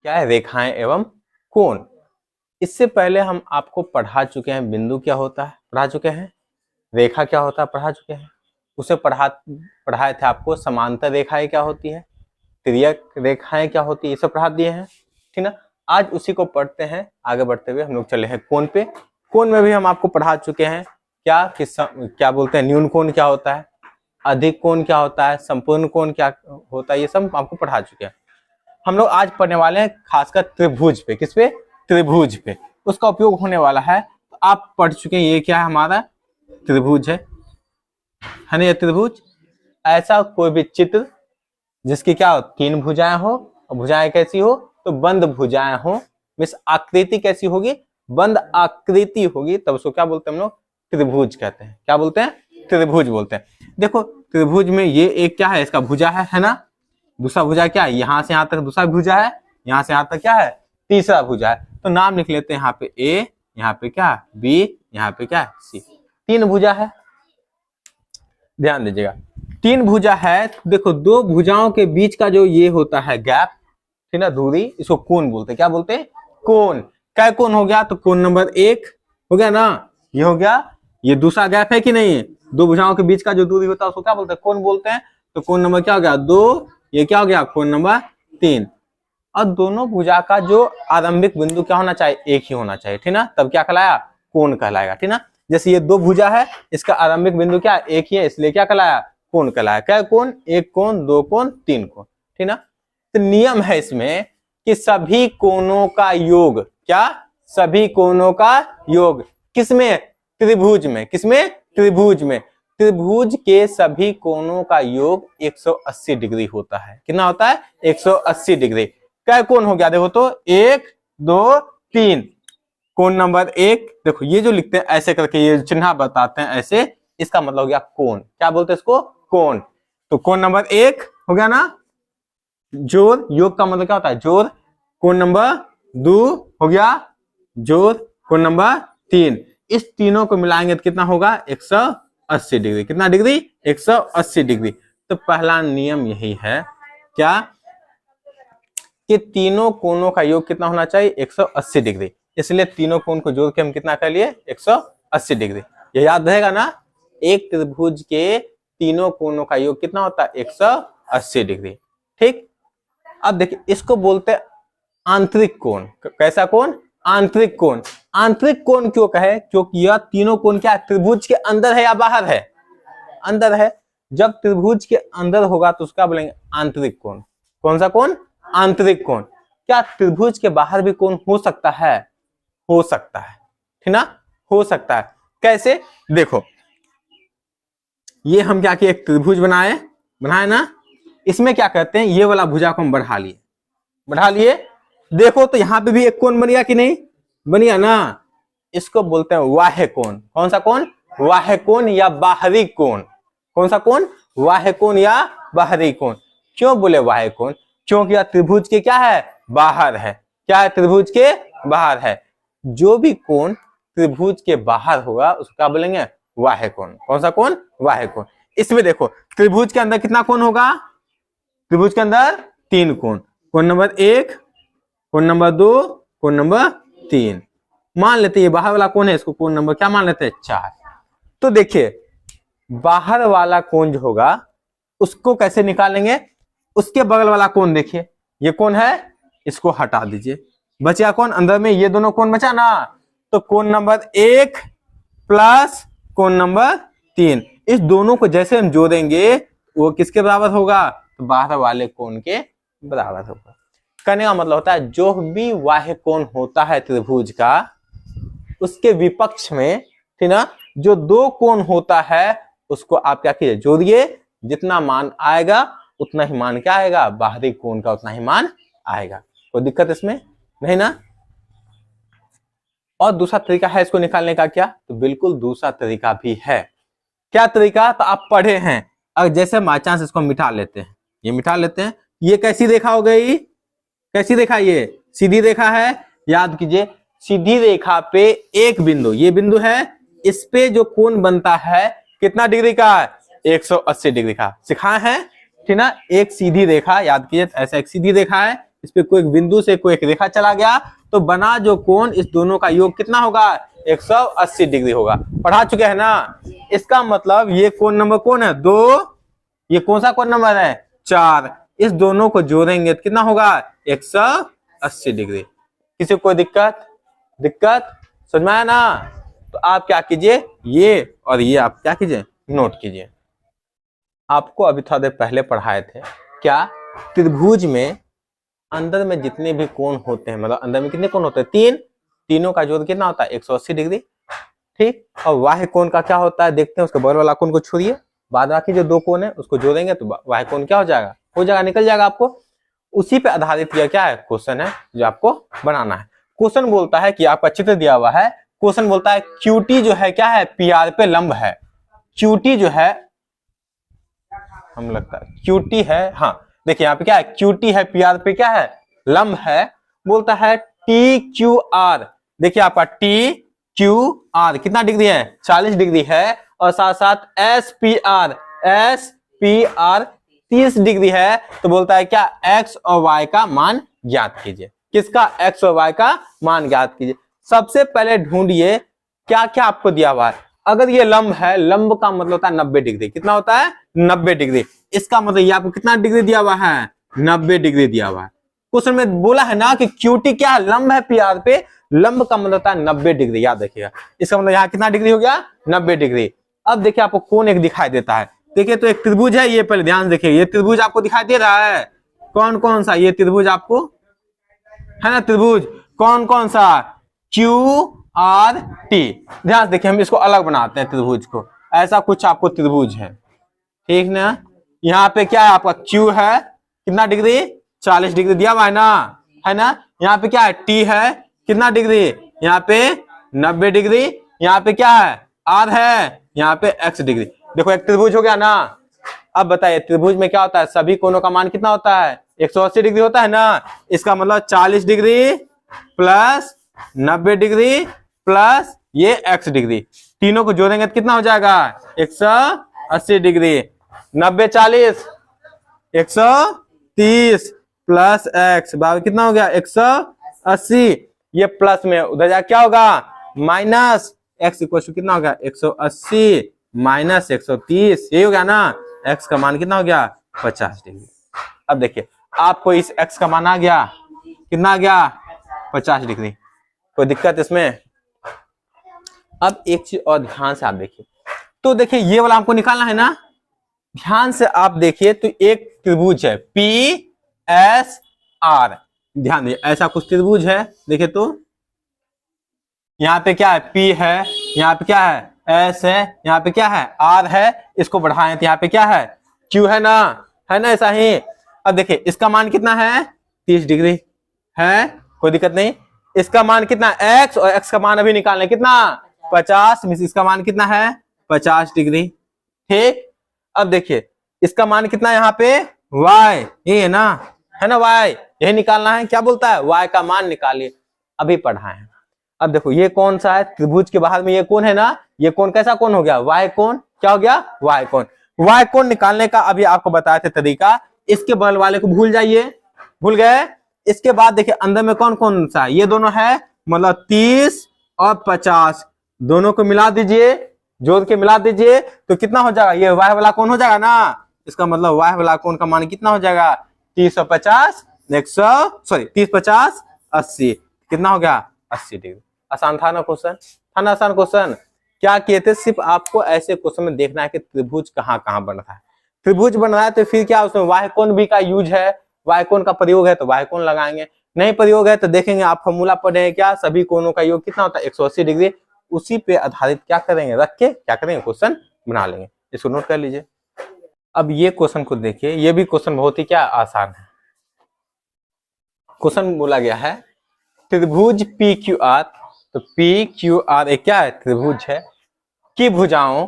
क्या है, रेखाएं एवं कोण। इससे पहले हम आपको पढ़ा चुके हैं बिंदु क्या होता है, पढ़ा चुके हैं, रेखा क्या होता है पढ़ा चुके हैं, उसे पढ़ाए थे आपको समांतर रेखाएं क्या होती है, तिर्यक रेखाएं क्या होती है, ये सब पढ़ा दिए हैं, ठीक ना। आज उसी को पढ़ते हैं। आगे बढ़ते हुए हम लोग चले हैं कोण पे। कोण में भी हम आपको पढ़ा चुके हैं क्या बोलते हैं, न्यून कोण क्या होता है, अधिक कोण क्या होता है, संपूर्ण कोण क्या होता है, ये सब आपको पढ़ा चुके हैं। हम लोग आज पढ़ने वाले हैं खासकर त्रिभुज पे। किस पे? त्रिभुज पे। उसका उपयोग होने वाला है। तो आप पढ़ चुके हैं ये क्या है, हमारा त्रिभुज है ना। ये त्रिभुज ऐसा कोई भी चित्र जिसकी क्या हो, तीन भुजाएं हो, और भुजाएं कैसी हो, तो बंद भुजाएं हो, मीन्स आकृति कैसी होगी, बंद आकृति होगी, तब उसको क्या बोलते हैं हम लोग, त्रिभुज कहते हैं। क्या बोलते हैं? त्रिभुज बोलते हैं। देखो त्रिभुज में ये एक क्या है, इसका भुजा है ना, दूसरा भुजा क्या है, यहां से यहां तक दूसरा भुजा है, यहां से यहां तक क्या है, तीसरा भुजा है। तो नाम लिख लेते हैं यहाँ पे ए, यहाँ पे क्या बी, यहाँ पे क्या सी। तीन भुजा है, ध्यान दीजिएगा, तीन भुजा है। देखो दो भुजाओं के बीच का जो ये होता है गैप, ठीक ना, दूरी, इसको कोण बोलते हैं। क्या बोलते हैं? कोण। क्या कोण हो गया, तो कोण नंबर एक हो गया ना, ये हो गया, ये दूसरा गैप है कि नहीं, दो भुजाओं के बीच का जो दूरी होता है उसको क्या बोलते हैं, कोण बोलते हैं। तो कोण नंबर क्या हो गया, दो, ये क्या हो गया, कोण नंबर तीन। और दोनों भुजा का जो आरंभिक बिंदु क्या होना चाहिए, एक ही होना चाहिए, ठीक ना, तब क्या कहलाया, कोण कहलाएगा, ठीक ना। जैसे ये दो भुजा है, इसका आरंभिक बिंदु क्या एक ही है, इसलिए क्या कहलाया, कोण कहलाया। क्या कोण, एक कोण, दो कोण, तीन कोण, ठीक ना। तो नियम है इसमें कि सभी कोणों का योग, क्या, सभी कोणों का योग किसमें, त्रिभुज में। किसमें? त्रिभुज में। त्रिभुज के सभी कोणों का योग 180 डिग्री होता है। कितना होता है? 180 डिग्री। क्या कोण हो गया, देखो तो एक, दो, तीन। कोण नंबर एक, देखो ये जो लिखते हैं ऐसे करके, ये चिन्ह बताते हैं ऐसे, इसका मतलब हो गया कोण। क्या बोलते हैं इसको? कोण। तो कोण नंबर एक हो गया ना, जोड़, योग का मतलब क्या होता है, जोड़। कोण नंबर दो हो गया जोड़, कोण नंबर तीन। इस तीनों को मिलाएंगे तो कितना होगा, 180 डिग्री। कितना डिग्री? 180 डिग्री। तो पहला नियम यही है, क्या, कि तीनों कोणों का योग कितना होना चाहिए, 180 डिग्री। इसलिए तीनों कोण को जोड़ के हम कितना कर लिए, 180 डिग्री। ये याद रहेगा ना, एक त्रिभुज के तीनों कोणों का योग कितना होता है, 180 डिग्री। ठीक। अब देखिए इसको बोलते हैं आंतरिक कोण। कैसा कोण? आंतरिक कोण। आंतरिक कोण क्यों कहे, क्योंकि यह तीनों कोण क्या त्रिभुज के अंदर है या बाहर है, अंदर है। जब त्रिभुज के अंदर होगा तो उसका बोलेंगे आंतरिक कोण। कौन सा कोण? आंतरिक कोण। क्या त्रिभुज के बाहर भी कोण हो सकता है? हो सकता है, ठीक ना, हो सकता है। कैसे? देखो ये हम क्या किए, एक त्रिभुज बनाए ना, इसमें क्या करते हैं, ये वाला भुजा को हम बढ़ा लिए। देखो तो यहां पे भी एक कोण बन गया कि नहीं, बन गया ना। इसको बोलते हैं बाह्य कोण। कौन सा कोण? बाह्य कोण या बाहरी कोण। कौन सा कोण? बाह्य कोण या बाहरी कोण। क्यों बोले बाह्य कोण? क्योंकि यह त्रिभुज के क्या है, बाहर है। क्या है? त्रिभुज के बाहर है। जो भी कोण त्रिभुज के बाहर होगा उसको क्या बोलेंगे, बाह्य कोण। कौन सा कोण? बाह्य कोण। इसमें देखो त्रिभुज के अंदर कितना कोण होगा, त्रिभुज के अंदर तीन कोण। कोण नंबर एक, कोण नंबर दो, कोण नंबर तीन। मान लेते ये बाहर वाला कोण है, इसको कोण नंबर क्या मान लेते हैं, 4। तो देखिए बाहर वाला कोण जो होगा उसको कैसे निकालेंगे, उसके बगल वाला कोण देखिए, ये कोण है, इसको हटा दीजिए, बचा कौन, अंदर में ये दोनों कोण बचा ना। तो कोण नंबर एक प्लस कोण नंबर तीन, इस दोनों को जैसे हम जोड़ेंगे वो किसके बराबर होगा, तो बाहर वाले कोण के बराबर होगा। कहने का मतलब होता है जो भी बाह्य कोण होता है त्रिभुज का, उसके विपक्ष में, ठीक ना, जो दो कोण होता है उसको आप क्या कीजिए, जोड़िए। जितना मान आएगा उतना ही मान क्या आएगा, बाहरी कोण का उतना ही मान आएगा। कोई दिक्कत इसमें नहीं ना। और दूसरा तरीका है इसको निकालने का, क्या, तो बिल्कुल दूसरा तरीका भी है। क्या तरीका, तो आप पढ़े हैं। अब जैसे बाई चांस इसको मिटा लेते हैं, ये मिटा लेते हैं, ये कैसी रेखा हो गई, कैसी रेखा, ये सीधी रेखा है। याद कीजिए सीधी रेखा पे एक बिंदु, ये बिंदु है, इस पे जो कोण बनता है कितना डिग्री का, 180 डिग्री का। सिखाए हैं, ठीक ना। एक सीधी रेखा, याद कीजिए ऐसा एक सीधी रेखा है, इस पे कोई बिंदु से कोई एक रेखा चला गया तो बना जो कोण, इस दोनों का योग कितना होगा? 180 डिग्री होगा। पढ़ा चुके हैं ना। इसका मतलब ये कोण नंबर कौन है? 2। ये कौन सा कोण नंबर है? 4। इस दोनों को जोड़ेंगे तो कितना होगा? 180 डिग्री। किसी को कोई दिक्कत समझ में आया ना? तो आप क्या कीजिए, ये और ये आप क्या कीजिए, नोट कीजिए। आपको अभी थोड़ा देर पहले पढ़ाए थे क्या, त्रिभुज में अंदर में जितने भी कोण होते हैं, मतलब अंदर में कितने कोण होते हैं? 3। तीनों का जोड़ कितना होता है? 180 डिग्री। ठीक। और बाह्य कोण का क्या होता है देखते हैं। उसके बगल वाला कोण को छोड़िए, बाद बाकी जो 2 कोण है उसको जोड़ेंगे तो बाह्य कोण क्या हो जाएगा? हो जाएगा, निकल जाएगा आपको। उसी पे आधारित यह क्या है? क्वेश्चन है जो आपको बनाना है। क्वेश्चन बोलता है कि आपका चित्र दिया हुआ है, क्वेश्चन बोलता है QT जो है क्या है? PR पे लंब है। QT जो है, हम लगता है QT है, हाँ देखिए यहाँ पे क्या है? QT है, PR पे क्या है? लंब है। बोलता है TQR, देखिए आपका TQR कितना डिग्री है? 40 डिग्री है। और साथ साथ SPR 30 डिग्री है। तो बोलता है क्या? X और Y का मान ज्ञात कीजिए। किसका? X और Y का मान ज्ञात कीजिए। सबसे पहले ढूंढिए क्या क्या आपको दिया हुआ है। अगर ये लंब है, लंब का मतलब होता है 90 डिग्री। कितना होता है? 90 डिग्री। इसका मतलब ये आपको कितना डिग्री दिया हुआ है? 90 डिग्री दिया हुआ है। क्वेश्चन में बोला है ना कि QT क्या है? लंब है PR पे, लंब का मतलब होता है 90 डिग्री। याद रखिएगा। इसका मतलब यहाँ कितना डिग्री हो गया? 90 डिग्री। अब देखिए आपको कौन एक दिखाई देता है। देखिए तो एक त्रिभुज है, ये पहले ध्यान देखिए, ये त्रिभुज आपको दिखाई दे रहा है। कौन कौन सा? ये त्रिभुज आपको है ना, त्रिभुज कौन कौन सा? QRT। ध्यान देखिए, हम इसको अलग बनाते हैं त्रिभुज को। ऐसा कुछ आपको त्रिभुज है, ठीक ना। यहाँ पे क्या है आपका? Q है, कितना डिग्री? 40 डिग्री दिया हुआ है ना, है ना। यहाँ पे क्या है? T है, कितना डिग्री? यहाँ पे 90 डिग्री। यहाँ पे क्या है? R है, यहाँ पे X डिग्री। देखो एक त्रिभुज हो गया ना। अब बताइए त्रिभुज में क्या होता है? सभी कोणों का मान कितना होता है? 180 डिग्री होता है ना। इसका मतलब 40 डिग्री प्लस 90 डिग्री प्लस ये X डिग्री, तीनों को जोड़ेंगे तो कितना हो जाएगा? 180 डिग्री। 90 40 130 प्लस X बाबू कितना हो गया? 180। ये प्लस में उधर जा क्या होगा? माइनस। X इक्वल टू कितना होगा? 180 माइनस 130, यही हो गया ना। X का मान कितना हो गया? 50 डिग्री। अब देखिए आपको इस X का मान आ गया, कितना आ गया? 50 डिग्री। कोई दिक्कत इसमें? अब एक चीज और ध्यान से आप देखिए, तो देखिए ये वाला हमको निकालना है ना। ध्यान से आप देखिए तो एक त्रिभुज है PSR, ध्यान दीजिए ऐसा कुछ त्रिभुज है। देखिए तो यहाँ पे क्या है? P है, यहाँ पे क्या है? S है, यहाँ पे क्या है? R है। इसको बढ़ाएं तो यहाँ पे क्या है? Q है ना, है ना, ऐसा ही। अब देखिए इसका मान कितना है? 30 डिग्री है, कोई दिक्कत नहीं। इसका मान कितना? X, और X का मान अभी निकालना है कितना? 50 मिस इसका मान कितना है? 50 डिग्री। ठीक। अब देखिए इसका मान कितना है यहाँ पे? Y, ये है ना, है ना, Y यही निकालना है। क्या बोलता है? Y का मान निकालिए, अभी पढ़ा है। अब देखो ये कौन सा है? त्रिभुज के बाहर में ये कौन है ना, ये कौन कैसा कौन हो गया? Y कौन। क्या हो गया? Y कौन। Y कौन निकालने का अभी आपको बताया था तरीका। इसके बगल वाले को भूल जाइए, भूल गए। इसके बाद देखिए अंदर में कौन कौन सा? ये दोनों है, मतलब 30 और 50 दोनों को मिला दीजिए, जोड़ के मिला दीजिए तो कितना हो जाएगा? ये Y वाला कौन हो जाएगा ना। इसका मतलब Y वाला कौन का मान कितना हो जाएगा? 30 और 50 30 50 80, कितना हो गया? 80 डिग्री। आसान था ना क्वेश्चन? था ना आसान क्वेश्चन? क्या किए थे? सिर्फ आपको ऐसे क्वेश्चन में देखना है कि त्रिभुज कहाँ कहाँ बन रहा है। त्रिभुज बन रहा है तो फिर क्या उसमें वाह्य कोण भी का यूज है, वाह्य कोण का प्रयोग है तो वाह्य कोण लगाएंगे। नहीं प्रयोग है तो देखेंगे आप फॉर्मूला पढ़े हैं क्या? सभी कोणों का योग कितना होता है? 180 डिग्री। उसी पे आधारित क्या करेंगे? रख के क्या करेंगे? क्वेश्चन बना लेंगे। इसको नोट कर लीजिए। अब ये क्वेश्चन को देखिए, ये भी क्वेश्चन बहुत ही क्या आसान है। क्वेश्चन बोला गया है त्रिभुज PQR, तो PQR एक क्या है? त्रिभुज है की भुजाओं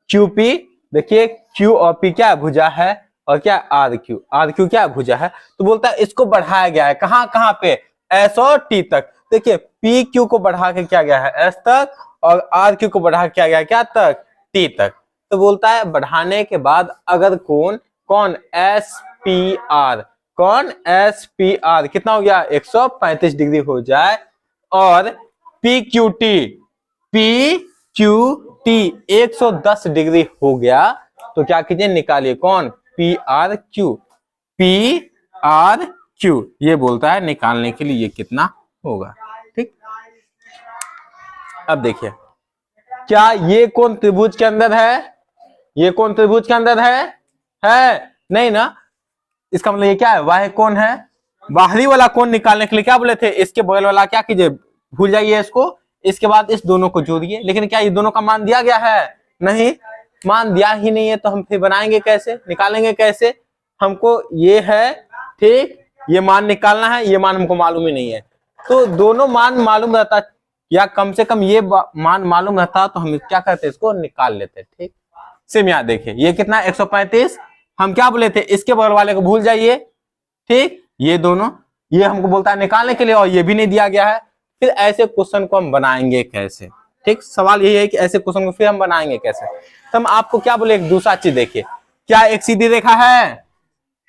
QP, देखिए Q और P क्या भुजा है, और क्या RQ क्या भुजा है। तो बोलता है इसको बढ़ाया गया है कहाँ कहाँ पे? S और T तक। देखिए PQ को बढ़ा के क्या गया है? S तक, और RQ को बढ़ा के क्या गया? क्या तक? T तक। तो बोलता है बढ़ाने के बाद अगर कौन SPR कौन एस पी आर कितना हो गया 135 डिग्री हो जाए और पी क्यू टी 110 डिग्री हो गया तो क्या कीजिए निकालिए कौन पी आर क्यू ये बोलता है निकालने के लिए ये कितना होगा। ठीक, अब देखिए क्या ये कोण त्रिभुज के अंदर है, ये कोण त्रिभुज के अंदर है नहीं ना, इसका मतलब ये क्या है वाह्य कोण है। बाहरी वाला कोण निकालने के लिए क्या बोले थे, इसके बगल वाला क्या कीजिए भूल जाइए इसको, इसके बाद इस दोनों को जोड़िए। लेकिन क्या ये दोनों का मान दिया गया है, नहीं मान दिया ही नहीं है तो हम फिर बनाएंगे कैसे, निकालेंगे कैसे, हमको ये है ठीक, ये मान निकालना है, ये मान हमको मालूम ही नहीं है। तो दोनों मान मालूम रहता या कम से कम ये मान मालूम रहता तो हम क्या करते इसको निकाल लेते। ठीक, सेम यहाँ देखिए ये कितना 135, हम क्या बोले थे इसके बगल वाले को भूल जाइए। ठीक, ये दोनों ये हमको बोलता है निकालने के लिए और ये भी नहीं दिया गया है। फिर ऐसे क्वेश्चन को हम बनाएंगे कैसे। ठीक, सवाल यही है कि ऐसे क्वेश्चन को फिर हम बनाएंगे कैसे। तो हम आपको क्या बोले एक दूसरा चीज देखिए, क्या एक सीधी रेखा है,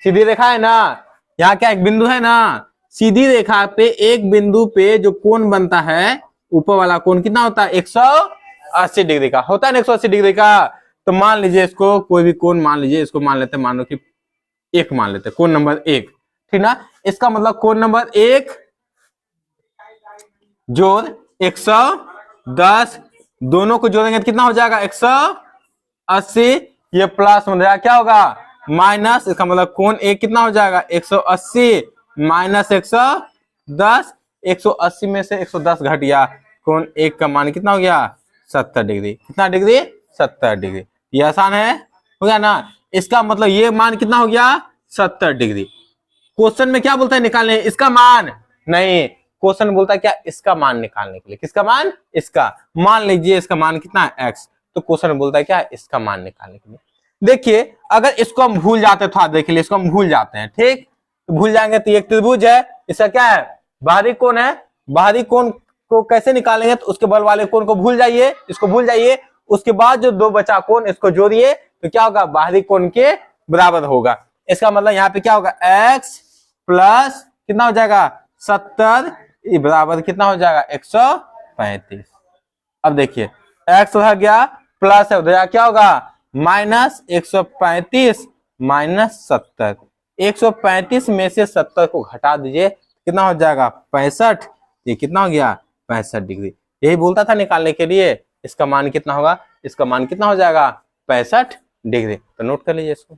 सीधी रेखा है ना, यहाँ क्या एक बिंदु है ना, सीधी रेखा पे एक बिंदु पे जो कोण बनता है ऊपर वाला कोण कितना होता है 180 डिग्री का होता है ना, 180 डिग्री का। तो मान लीजिए इसको कोई भी कोण मान लीजिए, इसको मान लेते हैं, मान लो कि 1 मान लेते हैं, कोण नंबर 1। ठीक ना, इसका मतलब कोण नंबर 1 जोड़ 110 दोनों को जोड़ेंगे तो कितना हो जाएगा 180, ये प्लस हो जाएगा क्या होगा माइनस, इसका मतलब कोण 1 कितना हो जाएगा 180 माइनस 110, 180 में से 110 घट गया, कोण 1 का मान कितना हो गया 70 डिग्री। कितना डिग्री 70 डिग्री। ये आसान है, हो गया ना। इसका मतलब ये मान कितना हो गया 70 डिग्री। क्वेश्चन में क्या बोलता है निकालने इसका मान, नहीं क्वेश्चन बोलता है क्या इसका मान निकालने के लिए, किसका मान, इसका। मान लीजिए इसका मान कितना है x, तो क्वेश्चन बोलता है क्या इसका मान निकालने के लिए। देखिए अगर इसको हम भूल जाते था, देखिए इसको हम भूल जाते हैं, ठीक तो भूल जाएंगे तो एक त्रिभुज है, इसका क्या है बाहरी कोण है, बाहरी कोण को कैसे निकालेंगे तो उसके बगल वाले कोण को भूल जाइए, इसको भूल जाइए, उसके बाद जो दो बचा कोण इसको जोड़िए तो क्या होगा बाहरी कोण के बराबर होगा। इसका मतलब यहाँ पे क्या होगा x प्लस कितना हो जाएगा 70 बराबर कितना हो जाएगा 135। अब देखिए x उधर गया प्लस है उधर क्या होगा माइनस 135 माइनस 70, 135 में से 70 को घटा दीजिए कितना हो जाएगा 65, ये कितना हो गया 65 डिग्री। यही बोलता था निकालने के लिए, इसका मान कितना होगा, इसका मान कितना हो जाएगा 65 डिग्री। तो नोट कर लीजिए इसको।